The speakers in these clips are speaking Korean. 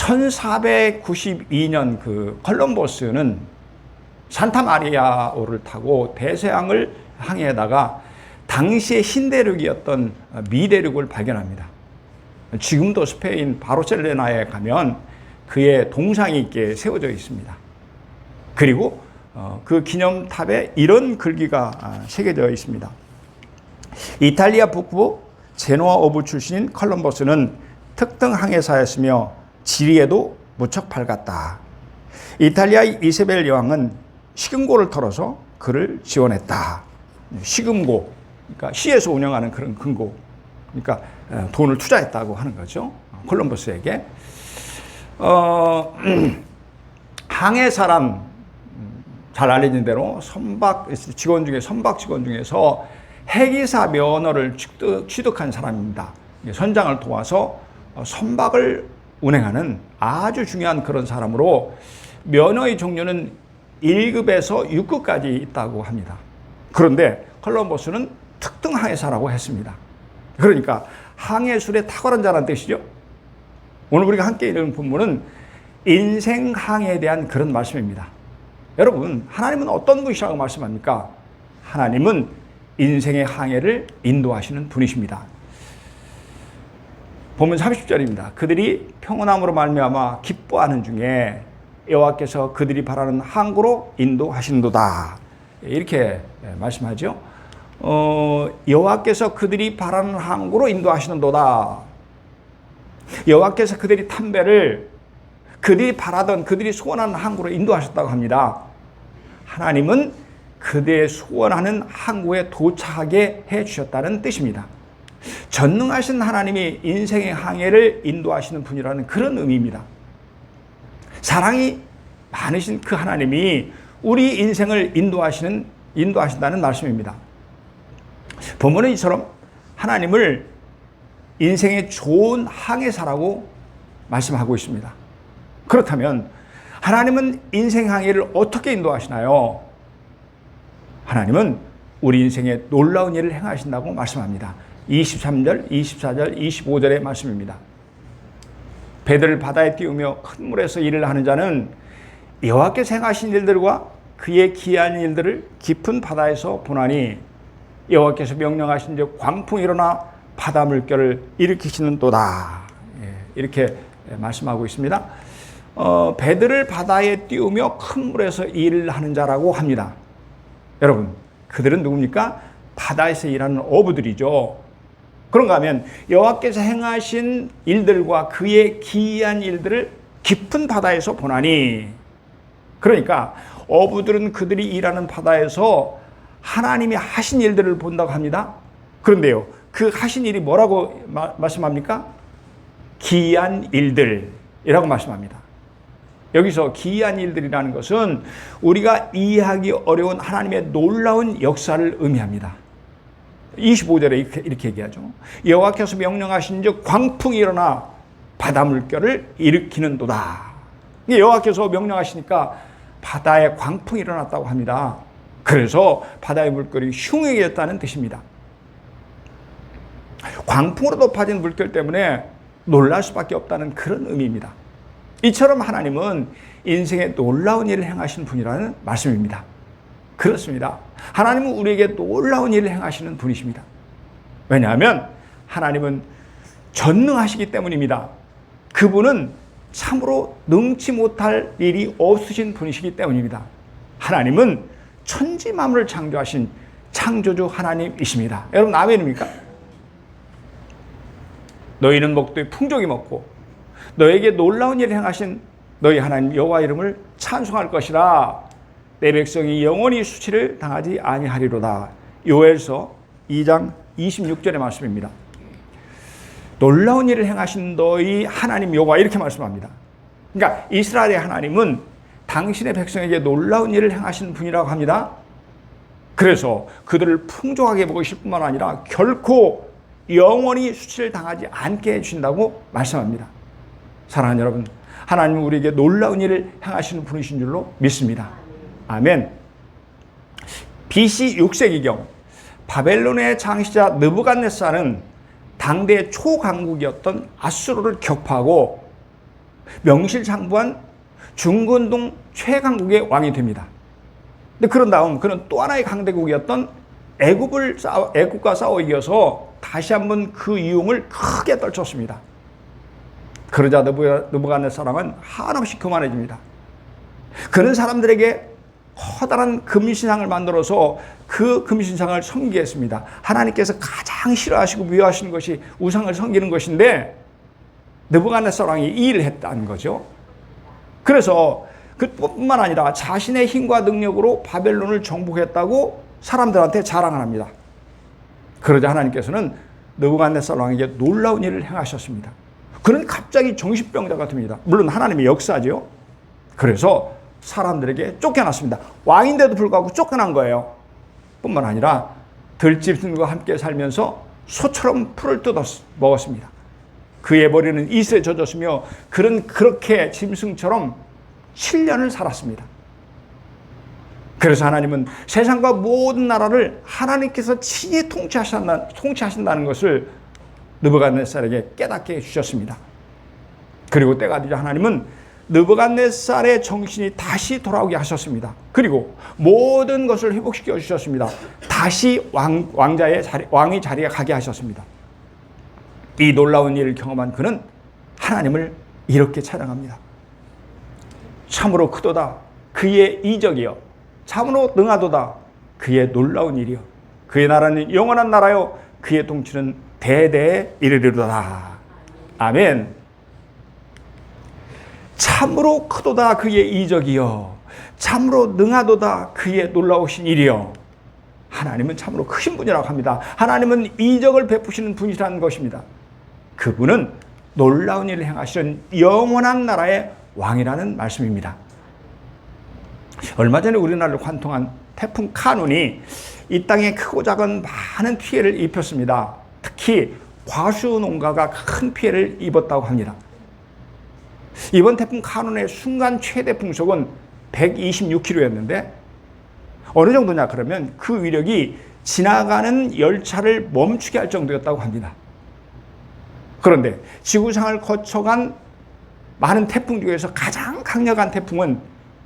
1492년 그 콜럼버스는 산타마리아호를 타고 대서양을 항해하다가 당시의 신대륙이었던 미대륙을 발견합니다. 지금도 스페인 바르셀로나에 가면 그의 동상이 있게 세워져 있습니다. 그리고 그 기념탑에 이런 글귀가 새겨져 있습니다. 이탈리아 북부 제노아 어부 출신인 콜럼버스는 특등 항해사였으며 지리에도 무척 밝았다. 이탈리아의 이세벨 여왕은 시금고를 털어서 그를 지원했다. 시금고, 그러니까 시에서 운영하는 그런 금고, 그러니까 돈을 투자했다고 하는 거죠. 콜럼버스에게. 항해사란 잘 알려진 대로 선박 직원 중에서 해기사 면허를 취득한 사람입니다. 선장을 도와서 선박을 운행하는 아주 중요한 그런 사람으로 면허의 종류는 1급에서 6급까지 있다고 합니다. 그런데 콜럼버스는 특등 항해사라고 했습니다. 그러니까 항해술에 탁월한 자라는 뜻이죠. 오늘 우리가 함께 읽은 본문은 인생 항해에 대한 그런 말씀입니다. 여러분, 하나님은 어떤 분이시라고 말씀합니까? 하나님은 인생의 항해를 인도하시는 분이십니다. 본문 30절입니다. 그들이 평온함으로 말미암아 기뻐하는 중에 여호와께서 그들이 바라는 항구로 인도하시는도다. 이렇게 말씀하죠. 여호와께서 그들이 바라는 항구로 인도하시는도다. 여호와께서 그들이 탄 배를 그들이 바라던 그들이 소원하는 항구로 인도하셨다고 합니다. 하나님은 그들의 소원하는 항구에 도착하게 해주셨다는 뜻입니다. 전능하신 하나님이 인생의 항해를 인도하시는 분이라는 그런 의미입니다. 사랑이 많으신 그 하나님이 우리 인생을 인도하신다는 말씀입니다. 본문은 이처럼 하나님을 인생의 좋은 항해사라고 말씀하고 있습니다. 그렇다면 하나님은 인생 항해를 어떻게 인도하시나요? 하나님은 우리 인생에 놀라운 일을 행하신다고 말씀합니다. 23절, 24절, 25절의 말씀입니다. 배들을 바다에 띄우며 큰 물에서 일을 하는 자는 여호와께서 행하신 일들과 그의 기이한 일들을 깊은 바다에서 보나니 여호와께서 명령하신 즉 광풍이 일어나 바다 물결을 일으키시는도다. 이렇게 말씀하고 있습니다. 배들을 바다에 띄우며 큰 물에서 일을 하는 자라고 합니다. 여러분, 그들은 누굽니까? 바다에서 일하는 어부들이죠. 그런가 하면 여호와께서 행하신 일들과 그의 기이한 일들을 깊은 바다에서 보나니, 그러니까 어부들은 그들이 일하는 바다에서 하나님이 하신 일들을 본다고 합니다. 그런데요, 그 하신 일이 뭐라고 말씀합니까? 기이한 일들이라고 말씀합니다. 여기서 기이한 일들이라는 것은 우리가 이해하기 어려운 하나님의 놀라운 역사를 의미합니다. 25절에 이렇게 얘기하죠. 여호와께서 명령하신 즉 광풍이 일어나 바다 물결을 일으키는도다. 여호와께서 명령하시니까 바다에 광풍이 일어났다고 합니다. 그래서 바다의 물결이 흉해졌다는 뜻입니다. 광풍으로 높아진 물결 때문에 놀랄 수밖에 없다는 그런 의미입니다. 이처럼 하나님은 인생에 놀라운 일을 행하시는 분이라는 말씀입니다. 그렇습니다. 하나님은 우리에게 놀라운 일을 행하시는 분이십니다. 왜냐하면 하나님은 전능하시기 때문입니다. 그분은 참으로 능치 못할 일이 없으신 분이시기 때문입니다. 하나님은 천지 만물을 창조하신 창조주 하나님이십니다. 여러분, 아멘입니까? 너희는 먹되 풍족히 먹고 너에게 놀라운 일을 행하신 너희 하나님 여호와 이름을 찬송할 것이라. 내 백성이 영원히 수치를 당하지 아니하리로다. 요엘서 2장 26절의 말씀입니다. 놀라운 일을 행하신 너희 하나님 여호와, 이렇게 말씀합니다. 그러니까 이스라엘의 하나님은 당신의 백성에게 놀라운 일을 행하시는 분이라고 합니다. 그래서 그들을 풍족하게 먹으실 뿐만 아니라 결코 영원히 수치를 당하지 않게 해주신다고 말씀합니다. 사랑하는 여러분, 하나님은 우리에게 놀라운 일을 행하시는 분이신 줄로 믿습니다. 아멘. BC 6세기경 바벨론의 장시자 느부갓네살은 당대 초강국이었던 아수르를 격파하고 명실상부한 중근동 최강국의 왕이 됩니다. 근데 그런 다음 그는 또 하나의 강대국이었던 애국과 싸워 이겨서 다시 한번 그 유흥을 크게 떨쳤습니다. 그러자 느부갓네살왕은 한없이 교만해집니다. 그는 사람들에게 커다란 금신상을 만들어서 그 금신상을 섬기게 했습니다. 하나님께서 가장 싫어하시고 미워하시는 것이 우상을 섬기는 것인데 느부갓네살왕이 이 일을 했다는 거죠. 그래서 그뿐만 아니라 자신의 힘과 능력으로 바벨론을 정복했다고 사람들한테 자랑을 합니다. 그러자 하나님께서는 느부갓네살 왕에게 놀라운 일을 행하셨습니다. 그는 갑자기 정신병자가 됩니다. 물론 하나님의 역사죠. 그래서 사람들에게 쫓겨났습니다. 왕인데도 불구하고 쫓겨난 거예요. 뿐만 아니라 들짐승과 함께 살면서 소처럼 풀을 뜯어 먹었습니다. 그의 머리는 이슬에 젖었으며 그는 그렇게 짐승처럼 7년을 살았습니다. 그래서 하나님은 세상과 모든 나라를 하나님께서 친히 통치하신다는 것을 느부갓네살에게 깨닫게 해주셨습니다. 그리고 때가 되자 하나님은 느부갓네살의 정신이 다시 돌아오게 하셨습니다. 그리고 모든 것을 회복시켜 주셨습니다. 다시 왕이 자리에 가게 하셨습니다. 이 놀라운 일을 경험한 그는 하나님을 이렇게 찬양합니다. 참으로 크도다 그의 이적이여, 참으로 능하도다 그의 놀라운 일이여, 그의 나라는 영원한 나라요 그의 통치는 대대에 이르리로다. 아멘. 참으로 크도다 그의 이적이여, 참으로 능하도다 그의 놀라우신 일이여. 하나님은 참으로 크신 분이라고 합니다. 하나님은 이적을 베푸시는 분이라는 것입니다. 그분은 놀라운 일을 행하시는 영원한 나라의 왕이라는 말씀입니다. 얼마 전에 우리나라를 관통한 태풍 카눈이 이 땅에 크고 작은 많은 피해를 입혔습니다. 특히 과수 농가가 큰 피해를 입었다고 합니다. 이번 태풍 카눈의 순간 최대 풍속은 126km였는데 어느 정도냐 그러면 그 위력이 지나가는 열차를 멈추게 할 정도였다고 합니다. 그런데 지구상을 거쳐간 많은 태풍 중에서 가장 강력한 태풍은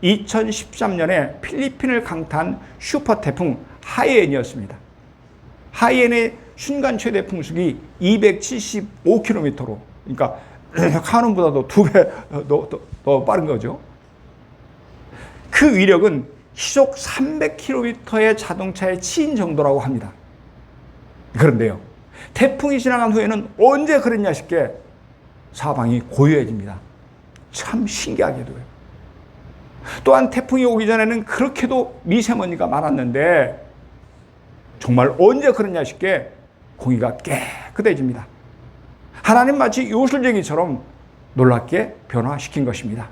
2013년에 필리핀을 강타한 슈퍼 태풍 하이엔이었습니다. 하이엔의 순간 최대 풍속이 275km로, 그러니까 카눈보다도 2배 더 빠른 거죠. 그 위력은 시속 300km의 자동차에 치인 정도라고 합니다. 그런데요, 태풍이 지나간 후에는 언제 그랬냐 싶게 사방이 고요해집니다. 참 신기하게도요. 또한 태풍이 오기 전에는 그렇게도 미세먼지가 많았는데 정말 언제 그랬냐 싶게 공기가 깨끗해집니다. 하나님 마치 요술쟁이처럼 놀랍게 변화시킨 것입니다.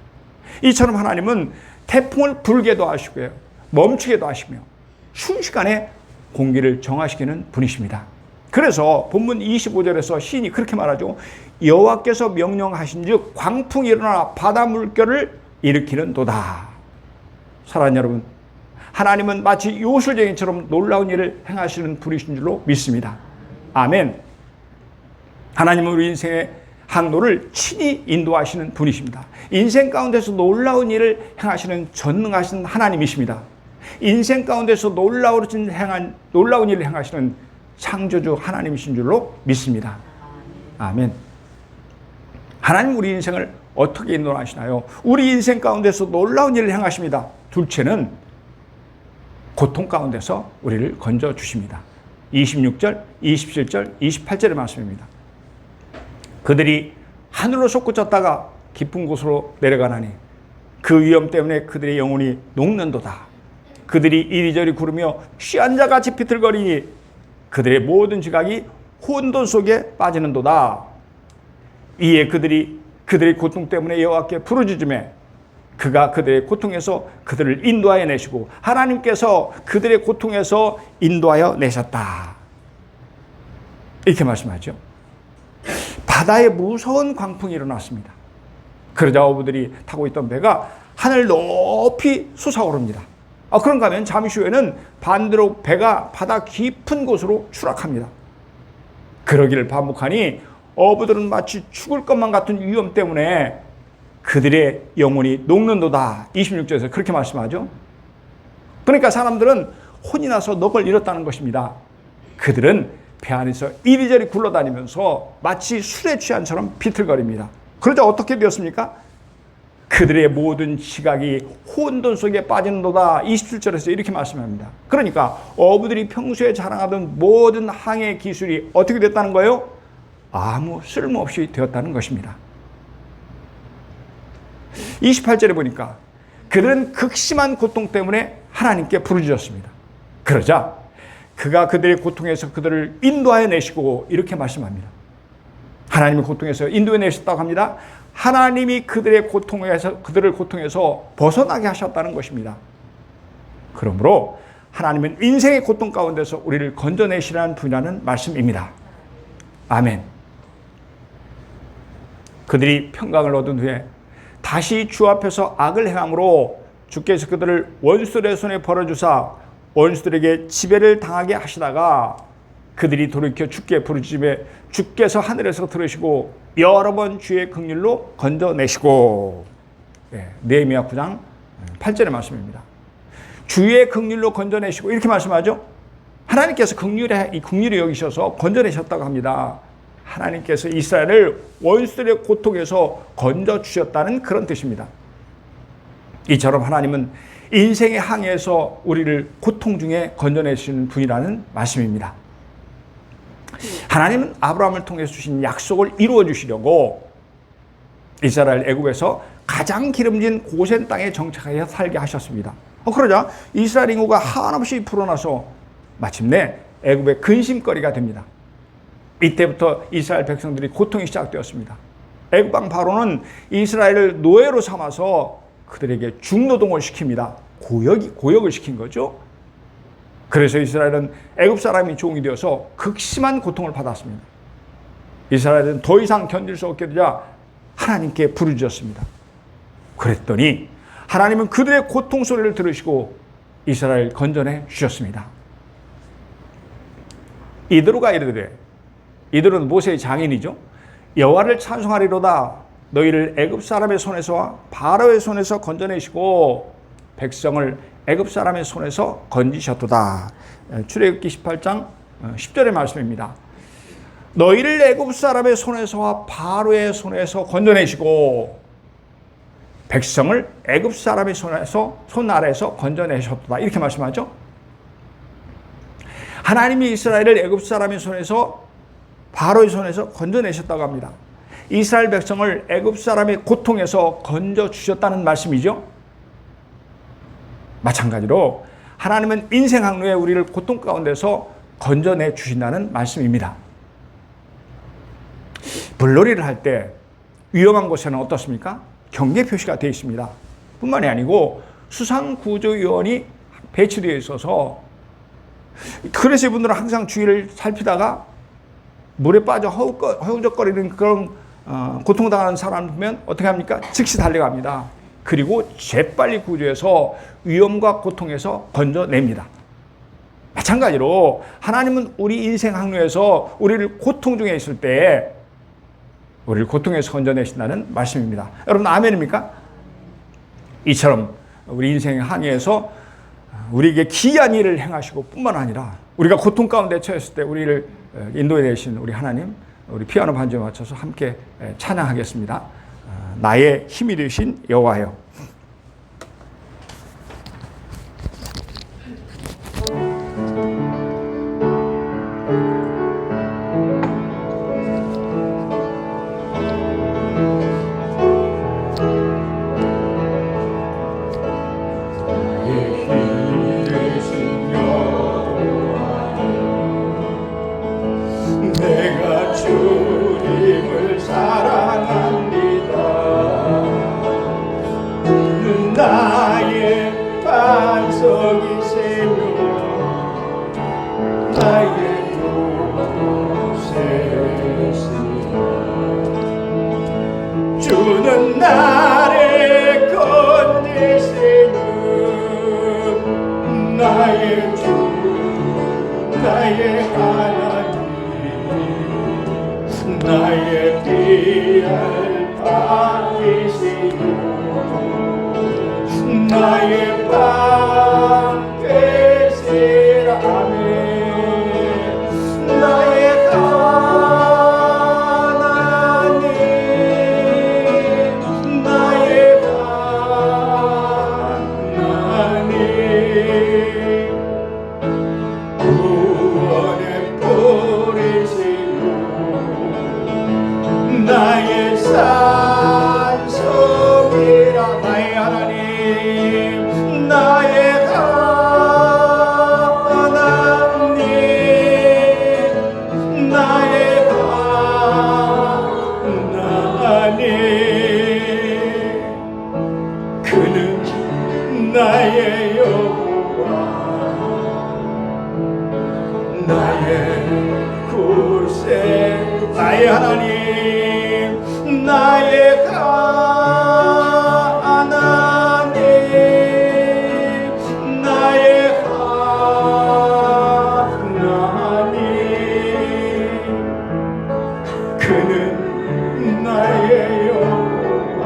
이처럼 하나님은 태풍을 불게도 하시고요, 멈추게도 하시며 순식간에 공기를 정화시키는 분이십니다. 그래서 본문 25절에서 시인이 그렇게 말하죠. 여호와께서 명령하신즉 광풍이 일어나 바다 물결을 일으키는 도다. 사랑하는 여러분, 하나님은 마치 요술쟁이처럼 놀라운 일을 행하시는 분이신 줄로 믿습니다. 아멘. 하나님은 우리 인생의 항로를 친히 인도하시는 분이십니다. 인생 가운데서 놀라운 일을 행하시는 전능하신 하나님이십니다. 인생 가운데서 놀라운 일을 행하시는 창조주 하나님이신 줄로 믿습니다. 아멘. 하나님 우리 인생을 어떻게 인도하시나요? 우리 인생 가운데서 놀라운 일을 행하십니다. 둘째는 고통 가운데서 우리를 건져주십니다. 26절, 27절, 28절의 말씀입니다. 그들이 하늘로 솟구쳤다가 깊은 곳으로 내려가나니 그 위험 때문에 그들의 영혼이 녹는도다. 그들이 이리저리 구르며 취한 자같이 비틀거리니 그들의 모든 지각이 혼돈 속에 빠지는도다. 이에 그들의 고통 때문에 여호와께 부르짖으매 그가 그들의 고통에서 그들을 인도하여 내시고 하나님께서 그들의 고통에서 인도하여 내셨다. 이렇게 말씀하죠. 바다에 무서운 광풍이 일어났습니다. 그러자 어부들이 타고 있던 배가 하늘 높이 솟아오릅니다. 그런가 하면 잠시 후에는 반대로 배가 바다 깊은 곳으로 추락합니다. 그러기를 반복하니 어부들은 마치 죽을 것만 같은 위험 때문에 그들의 영혼이 녹는도다. 26절에서 그렇게 말씀하죠. 그러니까 사람들은 혼이 나서 넋을 잃었다는 것입니다. 그들은 배 안에서 이리저리 굴러다니면서 마치 술에 취한처럼 비틀거립니다. 그러자 어떻게 되었습니까? 그들의 모든 지각이 혼돈 속에 빠지는도다. 27절에서 이렇게 말씀합니다. 그러니까 어부들이 평소에 자랑하던 모든 항해 기술이 어떻게 됐다는 거예요? 아무 쓸모없이 되었다는 것입니다. 28절에 보니까 그들은 극심한 고통 때문에 하나님께 부르짖었습니다. 그러자 그가 그들의 고통에서 그들을 인도하여 내시고 이렇게 말씀합니다. 하나님의 고통에서 인도해 내셨다고 합니다. 하나님이 그들의 고통에서 그들을 고통에서 벗어나게 하셨다는 것입니다. 그러므로 하나님은 인생의 고통 가운데서 우리를 건져내시라는 분이라는 말씀입니다. 아멘. 그들이 평강을 얻은 후에 다시 주 앞에서 악을 행함으로 주께서 그들을 원수들의 손에 벌어주사 원수들에게 지배를 당하게 하시다가 그들이 돌이켜 주께 부르짖음에 주께서 하늘에서 들으시고 여러 번 주의 긍휼로 건져내시고. 느헤미야 9장 8절의 말씀입니다. 주의 긍휼로 건져내시고 이렇게 말씀하죠. 하나님께서 긍휼히 여기셔서 건져내셨다고 합니다. 하나님께서 이스라엘을 원수들의 고통에서 건져주셨다는 그런 뜻입니다. 이처럼 하나님은 인생의 항해에서 우리를 고통 중에 건져내시는 분이라는 말씀입니다. 하나님은 아브라함을 통해서 주신 약속을 이루어 주시려고 이스라엘 애굽에서 가장 기름진 고센 땅에 정착하여 살게 하셨습니다. 그러자 이스라엘 인구가 한없이 불어나서 마침내 애굽의 근심거리가 됩니다. 이때부터 이스라엘 백성들이 고통이 시작되었습니다. 애굽 왕 바로는 이스라엘을 노예로 삼아서 그들에게 중노동을 시킵니다. 고역을 시킨 거죠. 그래서 이스라엘은 애굽 사람이 종이 되어서 극심한 고통을 받았습니다. 이스라엘은 더 이상 견딜 수 없게 되자 하나님께 부르짖었습니다. 그랬더니 하나님은 그들의 고통 소리를 들으시고 이스라엘 건져내 주셨습니다. 이드로가 이르되, 이들은 모세의 장인이죠. 여호와를 찬송하리로다. 너희를 애굽 사람의 손에서와 바로의 손에서 건져내시고 백성을 애굽 사람의 손에서 건지셨도다. 출애굽기 18장 10절의 말씀입니다. 너희를 애굽 사람의 손에서와 바로의 손에서 건져내시고 백성을 애굽 사람의 손 아래에서 건져내셨도다. 이렇게 말씀하죠. 하나님이 이스라엘을 애굽 사람의 손에서 바로의 손에서 건져내셨다고 합니다. 이스라엘 백성을 애굽 사람의 고통에서 건져주셨다는 말씀이죠. 마찬가지로 하나님은 인생 항로에 우리를 고통 가운데서 건져내 주신다는 말씀입니다. 물놀이를 할 때 위험한 곳에는 어떻습니까? 경계 표시가 되어 있습니다. 뿐만이 아니고 수상구조요원이 배치되어 있어서 그래서 이분들은 항상 주위를 살피다가 물에 빠져 허우적거리는 그런 고통당하는 사람 보면 어떻게 합니까? 즉시 달려갑니다. 그리고 재빨리 구조해서 위험과 고통에서 건져냅니다. 마찬가지로 하나님은 우리 인생 항로에서 우리를 고통 중에 있을 때 우리를 고통에서 건져내신다는 말씀입니다. 여러분 아멘입니까? 이처럼 우리 인생의 항해에서 우리에게 기이한 일을 행하시고 뿐만 아니라 우리가 고통 가운데 처했을 때 우리를 인도해 내신 우리 하나님, 우리 피아노 반주에 맞춰서 함께 찬양하겠습니다. 나의 힘이 되신 여호와여. 내가 주님을 사랑합니다. 나의 방 되시라. 아멘. 나의 하나님, 나의 하나님, 구원의 뿌리시고 나의 산성이라. 나의 하나님, 나의 하나님, 나의 하나님, 그는 나의 여호와, 나의 구세. 나의 하나님, 나의 하나님, 나의 하나님, 그는 나의 여호와,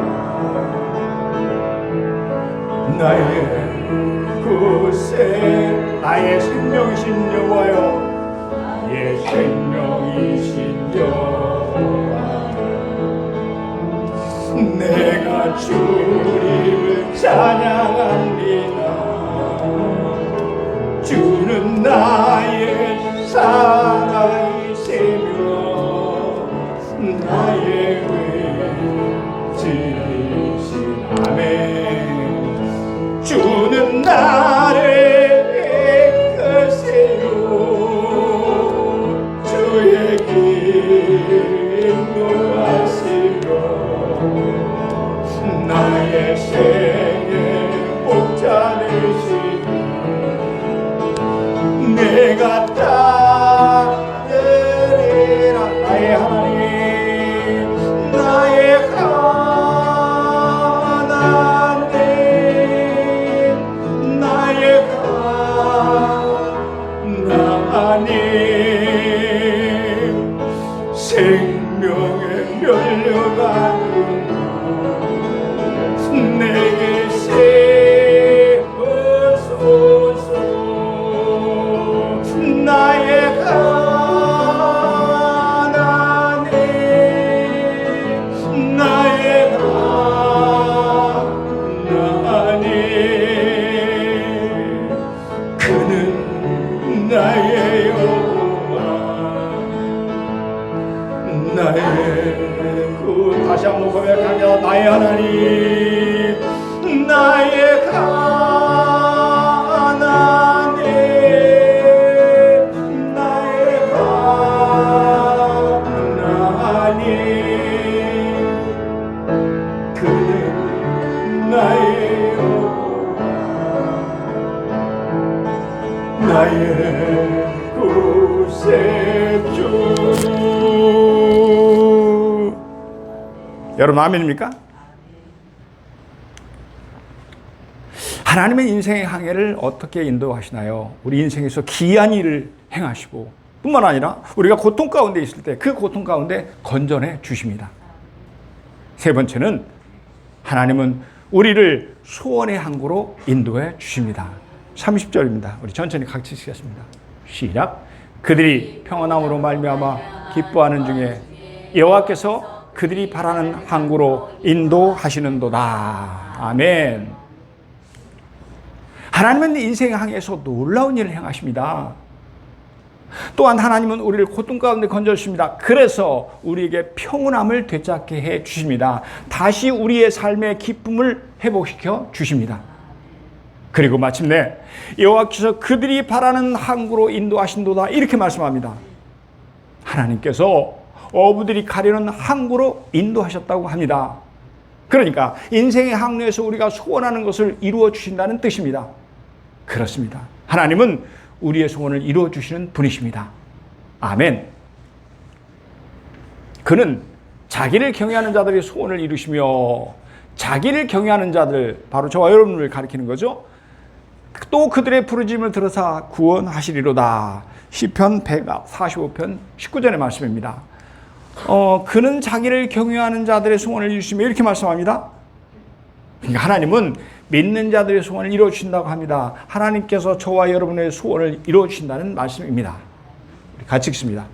나의 구세. 나의 생명이신 여호와여, 예, 생명이신 여호와, 내가 주님을 찬양합니다. 주는 나의 사랑이시며 나의 의지이신. 아멘. 주는 나를 이끄시고 주의 길 인도하시며 나의 생에 복자되시니 내가 따르리라. 나의 하나님, 나의 하나님, 나의 하나님, 생명의 면류관을 내게 세우소서. 나의 하나님, 나의 하나님, 그는 나의 여호와, 나의 다시 한번 고백합니다. 나의 하나님, 나의 하나님, 나의 하나님, 그는 나의 여호와, 나의 구세주. 여러분 아멘입니까? 하나님의 인생의 항해를 어떻게 인도하시나요? 우리 인생에서 기이한 일을 행하시고 뿐만 아니라 우리가 고통 가운데 있을 때 그 고통 가운데 건져내 주십니다. 세 번째는 하나님은 우리를 소원의 항구로 인도해 주십니다. 30절입니다. 우리 천천히 같이 읽겠습니다. 시작. 그들이 평안함으로 말미암아 기뻐하는 중에 여호와께서 그들이 바라는 항구로 인도하시는도다. 아멘. 하나님은 인생의 항해에서 놀라운 일을 행하십니다. 또한 하나님은 우리를 고통 가운데 건져주십니다. 그래서 우리에게 평온함을 되찾게 해 주십니다. 다시 우리의 삶의 기쁨을 회복시켜 주십니다. 그리고 마침내 여호와께서 그들이 바라는 항구로 인도하신도다 이렇게 말씀합니다. 하나님께서 어부들이 가려는 항구로 인도하셨다고 합니다. 그러니까 인생의 항로에서 우리가 소원하는 것을 이루어 주신다는 뜻입니다. 그렇습니다. 하나님은 우리의 소원을 이루어 주시는 분이십니다. 아멘. 그는 자기를 경외하는 자들의 소원을 이루시며, 자기를 경외하는 자들, 바로 저와 여러분을 가리키는 거죠. 또 그들의 부르짖음을 들으사 구원하시리로다. 시편 145편 19절의 말씀입니다. 그는 자기를 경외하는 자들의 소원을 이루시며 이렇게 말씀합니다. 그러니까 하나님은 믿는 자들의 소원을 이루어주신다고 합니다. 하나님께서 저와 여러분의 소원을 이루어주신다는 말씀입니다. 같이 읽습니다.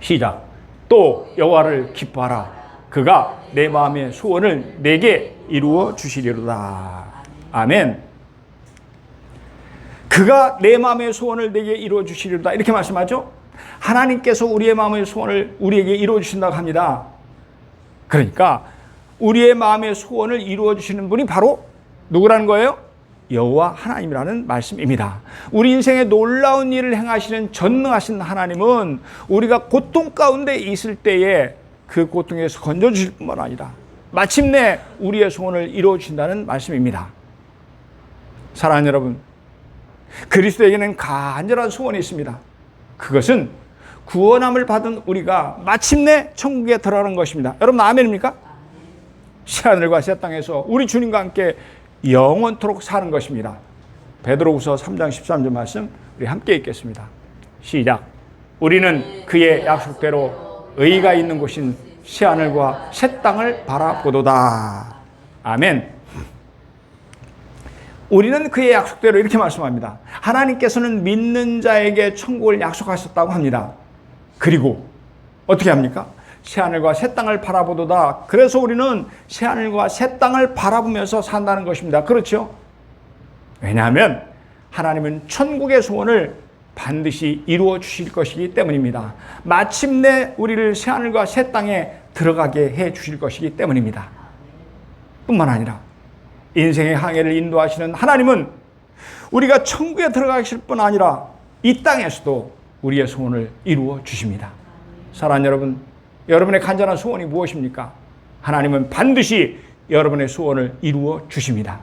시작. 또 여호와를 기뻐하라. 그가 내 마음의 소원을 내게 이루어 주시리로다. 아멘. 그가 내 마음의 소원을 내게 이루어 주시리로다. 이렇게 말씀하죠. 하나님께서 우리의 마음의 소원을 우리에게 이루어 주신다고 합니다. 그러니까 우리의 마음의 소원을 이루어 주시는 분이 바로 누구라는 거예요? 여호와 하나님이라는 말씀입니다. 우리 인생에 놀라운 일을 행하시는 전능하신 하나님은 우리가 고통 가운데 있을 때에 그 고통에서 건져주실 뿐만 아니라 마침내 우리의 소원을 이루어 주신다는 말씀입니다. 사랑하는 여러분, 그리스도에게는 간절한 소원이 있습니다. 그것은 구원함을 받은 우리가 마침내 천국에 들어가는 것입니다. 여러분 아멘입니까? 새하늘과 새 땅에서 우리 주님과 함께 영원토록 사는 것입니다. 베드로후서 3장 13절 말씀 우리 함께 읽겠습니다. 시작. 우리는 그의 약속대로 의가 있는 곳인 새하늘과 새 땅을 바라보도다. 아멘. 우리는 그의 약속대로 이렇게 말씀합니다. 하나님께서는 믿는 자에게 천국을 약속하셨다고 합니다. 그리고 어떻게 합니까? 새하늘과 새 땅을 바라보도다. 그래서 우리는 새하늘과 새 땅을 바라보면서 산다는 것입니다. 그렇죠? 왜냐하면 하나님은 천국의 소원을 반드시 이루어 주실 것이기 때문입니다. 마침내 우리를 새하늘과 새 땅에 들어가게 해 주실 것이기 때문입니다. 뿐만 아니라 인생의 항해를 인도하시는 하나님은 우리가 천국에 들어가실 뿐 아니라 이 땅에서도 우리의 소원을 이루어 주십니다. 사랑하는 여러분, 여러분의 간절한 소원이 무엇입니까? 하나님은 반드시 여러분의 소원을 이루어 주십니다.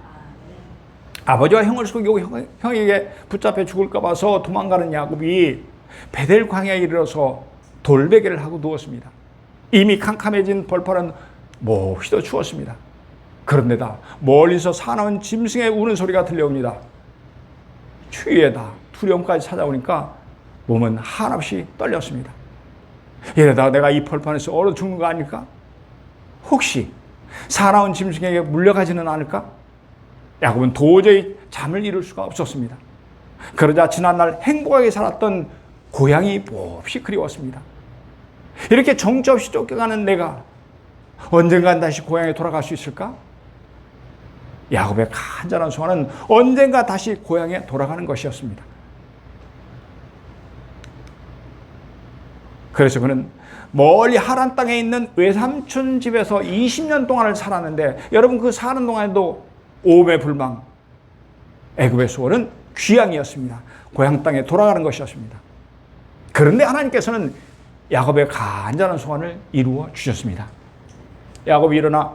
아버지와 형을 속이고 형에게 붙잡혀 죽을까 봐서 도망가는 야곱이 베델 광야에 이르러서 돌베개를 하고 누웠습니다. 이미 캄캄해진 벌판은 몹시도 추웠습니다. 그런데다 멀리서 사나운 짐승의 우는 소리가 들려옵니다. 추위에다 두려움까지 찾아오니까 몸은 한없이 떨렸습니다. 이러다가 내가 이 벌판에서 얼어 죽는 거 아닐까? 혹시 사나운 짐승에게 물려가지는 않을까? 야곱은 도저히 잠을 이룰 수가 없었습니다. 그러자 지난날 행복하게 살았던 고향이 몹시 그리웠습니다. 이렇게 정처 없이 쫓겨가는 내가 언젠간 다시 고향에 돌아갈 수 있을까? 야곱의 간절한 소원은 언젠가 다시 고향에 돌아가는 것이었습니다. 그래서 그는 멀리 하란 땅에 있는 외삼촌 집에서 20년 동안을 살았는데, 여러분 그 사는 동안에도 오매불망 애굽의 소원은 귀향이었습니다. 고향 땅에 돌아가는 것이었습니다. 그런데 하나님께서는 야곱의 간절한 소원을 이루어 주셨습니다. 야곱이 일어나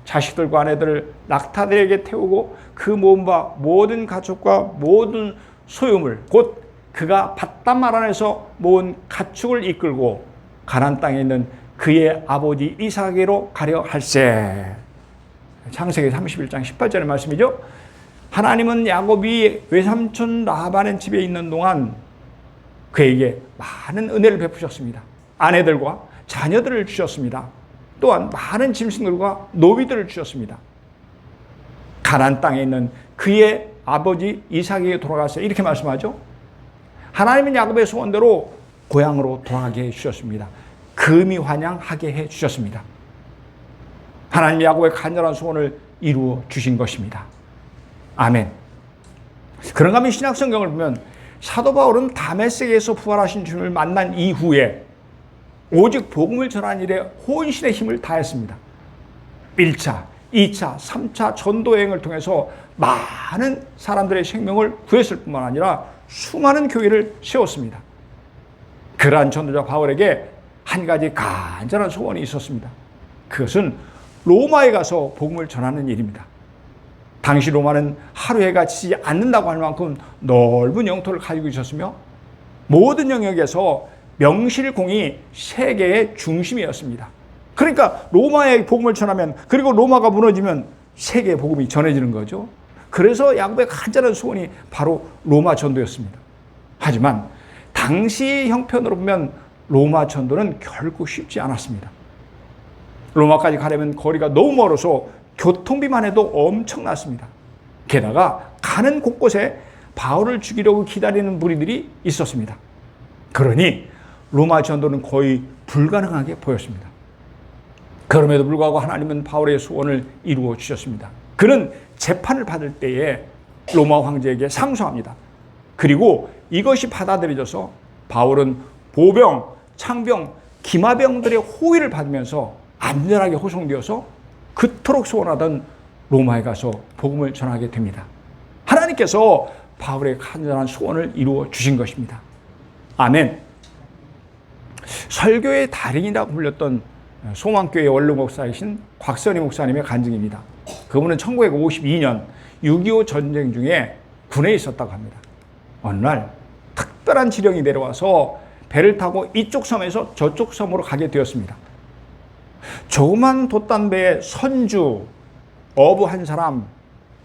자식들과 아내들을 낙타들에게 태우고 그 몸과 모든 가축과 모든 소유물, 곧 그가 바닷말 안에서 모은 가축을 이끌고 가나안 땅에 있는 그의 아버지 이삭에게로 가려 할세. 창세기 31장 18절의 말씀이죠. 하나님은 야곱이 외삼촌 라반의 집에 있는 동안 그에게 많은 은혜를 베푸셨습니다. 아내들과 자녀들을 주셨습니다. 또한 많은 짐승들과 노비들을 주셨습니다. 가나안 땅에 있는 그의 아버지 이삭에게 돌아가서 이렇게 말씀하죠. 하나님은 야곱의 소원대로 고향으로 돌아가게 해주셨습니다. 금이 환영하게 해주셨습니다. 하나님 야곱의 간절한 소원을 이루어 주신 것입니다. 아멘. 그런가 하면 신약성경을 보면 사도 바울은 다메섹에서 부활하신 주님을 만난 이후에 오직 복음을 전하는 일에 혼신의 힘을 다했습니다. 1차, 2차, 3차 전도여행을 통해서 많은 사람들의 생명을 구했을 뿐만 아니라 수많은 교회를 세웠습니다. 그러한 전도자 바울에게 한 가지 간절한 소원이 있었습니다. 그것은 로마에 가서 복음을 전하는 일입니다. 당시 로마는 하루 해가 지지 않는다고 할 만큼 넓은 영토를 가지고 있었으며 모든 영역에서 명실공히 세계의 중심이었습니다. 그러니까 로마에 복음을 전하면, 그리고 로마가 무너지면 세계의 복음이 전해지는 거죠. 그래서 야곱의 간절한 소원이 바로 로마 전도였습니다. 하지만 당시 형편으로 보면 로마 전도는 결코 쉽지 않았습니다. 로마까지 가려면 거리가 너무 멀어서 교통비만 해도 엄청났습니다. 게다가 가는 곳곳에 바울을 죽이려고 기다리는 무리들이 있었습니다. 그러니 로마 전도는 거의 불가능하게 보였습니다. 그럼에도 불구하고 하나님은 바울의 소원을 이루어 주셨습니다. 그는 재판을 받을 때에 로마 황제에게 상소합니다. 그리고 이것이 받아들여져서 바울은 보병, 창병, 기마병들의 호위를 받으면서 안전하게 호송되어서 그토록 소원하던 로마에 가서 복음을 전하게 됩니다. 하나님께서 바울의 간절한 소원을 이루어 주신 것입니다. 아멘. 설교의 달인이라고 불렸던 소망교회 원로 목사이신 곽선희 목사님의 간증입니다. 그분은 1952년 6.25 전쟁 중에 군에 있었다고 합니다. 어느 날 특별한 지령이 내려와서 배를 타고 이쪽 섬에서 저쪽 섬으로 가게 되었습니다. 조그만 돛단배에 선주, 어부 한 사람,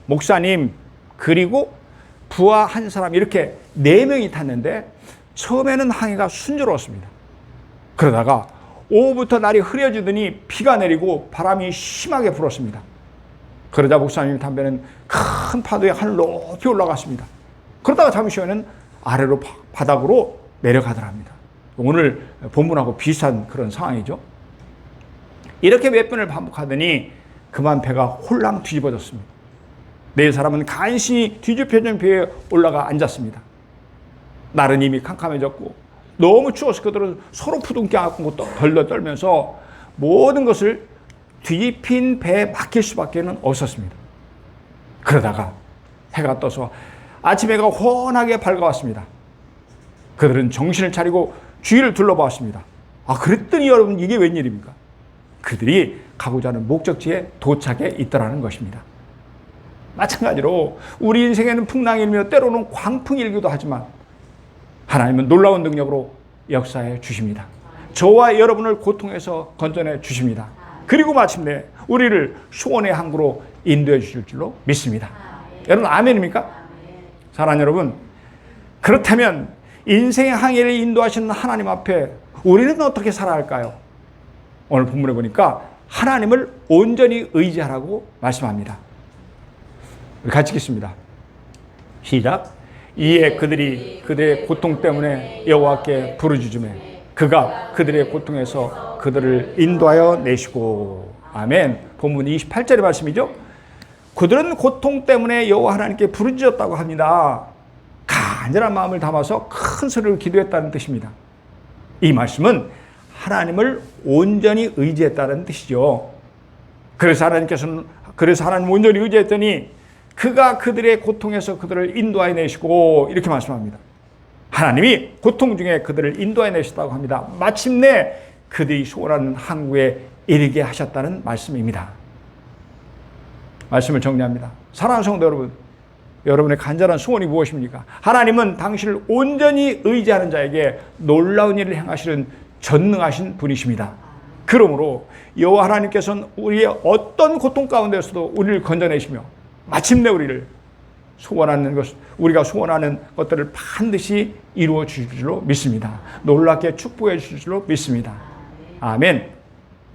목사님, 그리고 부하 한 사람 이렇게 4명이 탔는데 처음에는 항해가 순조로웠습니다. 그러다가 오후부터 날이 흐려지더니 비가 내리고 바람이 심하게 불었습니다. 그러자 목사님 담배는 큰 파도에 하늘 높이 올라갔습니다. 그러다가 잠시 후에는 아래로 바닥으로 내려가더랍니다. 오늘 본문하고 비슷한 그런 상황이죠. 이렇게 몇 번을 반복하더니 그만 배가 홀랑 뒤집어졌습니다. 네 사람은 간신히 뒤집혀진 배에 올라가 앉았습니다. 날은 이미 캄캄해졌고 너무 추워서 그들은 서로 부둥켜 안고 덜덜 떨면서 모든 것을 뒤집힌 배에 맡길 수밖에 없었습니다. 그러다가 해가 떠서 아침 해가 환하게 밝아왔습니다. 그들은 정신을 차리고 주위를 둘러보았습니다. 그랬더니 여러분 이게 웬일입니까? 그들이 가고자 하는 목적지에 도착해 있더라는 것입니다. 마찬가지로 우리 인생에는 풍랑이 일며 때로는 광풍이 일기도 하지만 하나님은 놀라운 능력으로 역사해 주십니다. 저와 여러분을 고통에서 건져내 주십니다. 그리고 마침내 우리를 소원의 항구로 인도해 주실 줄로 믿습니다. 여러분 아멘입니까? 사랑하는 여러분, 그렇다면 인생의 항해를 인도하시는 하나님 앞에 우리는 어떻게 살아야 할까요? 오늘 본문에 보니까 하나님을 온전히 의지하라고 말씀합니다. 우리 같이 읽겠습니다. 시작. 이에 그들이 그들의 고통 때문에 여호와께 부르짖으매 그가 그들의 고통에서 그들을 인도하여 내시고. 아멘. 본문 28절의 말씀이죠. 그들은 고통 때문에 여호와 하나님께 부르짖었다고 합니다. 간절한 마음을 담아서 큰 소리로 기도했다는 뜻입니다. 이 말씀은 하나님을 온전히 의지했다는 뜻이죠. 그래서 하나님 온전히 의지했더니 그가 그들의 고통에서 그들을 인도하여 내시고 이렇게 말씀합니다. 하나님이 고통 중에 그들을 인도하여 내셨다고 합니다. 마침내 그들이 소원하는 항구에 이르게 하셨다는 말씀입니다. 말씀을 정리합니다. 사랑하는 성도 여러분, 여러분의 간절한 소원이 무엇입니까? 하나님은 당신을 온전히 의지하는 자에게 놀라운 일을 행하시는 전능하신 분이십니다. 그러므로 여호와 하나님께서는 우리의 어떤 고통 가운데서도 우리를 건져내시며 마침내 우리가 소원하는 것들을 반드시 이루어 주실 줄로 믿습니다. 놀랍게 축복해 주실 줄로 믿습니다. 아멘.